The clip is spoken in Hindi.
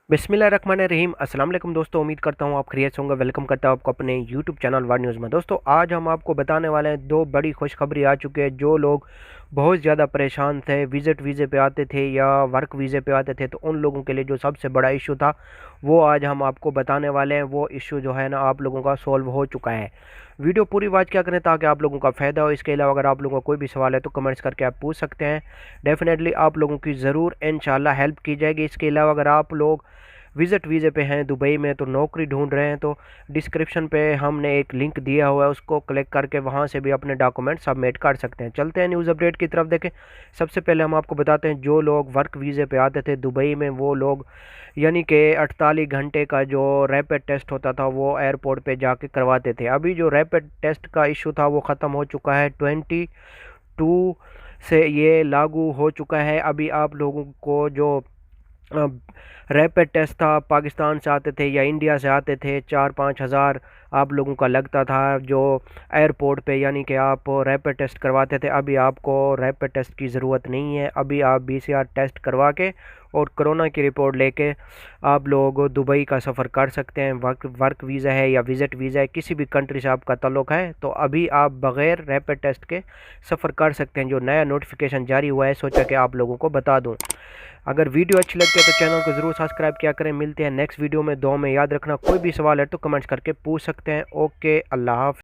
बिस्मिल्लाहिर्रहमानिर्रहीम अस्सलाम वालेकुम दोस्तों, उम्मीद करता हूँ आप खैरियत से होंगे। वेलकम करता हूँ आपको अपने यूट्यूब चैनल वर्ल्ड न्यूज़ में। दोस्तों आज हम आपको बताने वाले हैं दो बड़ी खुशखबरी आ चुकी है। जो लोग बहुत ज़्यादा परेशान थे, विज़िट वीज़े पे आते थे या वर्क वीज़े पे आते थे, तो उन लोगों के लिए जो सबसे बड़ा इशू था वो आज हम आपको बताने वाले हैं। वो इशू जो है ना आप लोगों का सॉल्व हो चुका है। वीडियो पूरी वाच क्या करें ताकि आप लोगों का फ़ायदा हो। इसके अलावा अगर आप लोगों का कोई भी सवाल है तो कमेंट्स करके आप पूछ सकते हैं। डेफिनेटली आप लोगों की ज़रूर इंशाल्लाह हेल्प की जाएगी। इसके अलावा अगर आप लोग विज़िट वीज़े पे हैं दुबई में, तो नौकरी ढूंढ रहे हैं, तो डिस्क्रिप्शन पे हमने एक लिंक दिया हुआ है, उसको क्लिक करके वहाँ से भी अपने डॉक्यूमेंट सबमिट कर सकते हैं। चलते हैं न्यूज़ अपडेट की तरफ। देखें, सबसे पहले हम आपको बताते हैं जो लोग वर्क वीज़े पे आते थे दुबई में, वो लोग यानी कि 48 घंटे का जो रैपिड टेस्ट होता था वो एयरपोर्ट पे जाके करवाते थे। अभी जो रैपिड टेस्ट का इशू था वो ख़त्म हो चुका है। 22 से ये लागू हो चुका है। अभी आप लोगों को जो रैपिड टेस्ट था, पाकिस्तान से आते थे या इंडिया से आते थे, 4-5 हज़ार आप लोगों का लगता था जो एयरपोर्ट पे, यानी कि आप रैपिड टेस्ट करवाते थे। अभी आपको रैपिड टेस्ट की ज़रूरत नहीं है। अभी आप बीसीआर टेस्ट करवा के और कोरोना की रिपोर्ट लेके आप लोग दुबई का सफ़र कर सकते हैं। वर्क वीज़ा है या विज़िट वीज़ा है, किसी भी कंट्री से आपका ताल्लुक़ है, तो अभी आप बग़ैर रैपिड टेस्ट के सफ़र कर सकते हैं। जो नया नोटिफिकेशन जारी हुआ है, सोचा कि आप लोगों को बता दूँ। अगर वीडियो अच्छी लगती है तो चैनल को ज़रूर सब्सक्राइब किया करें। मिलते हैं नेक्स्ट वीडियो में। दुआ में याद रखना, कोई भी सवाल है तो कमेंट्स करके पूछ सकते हैं। ओके, अल्लाह हाफ़िज़।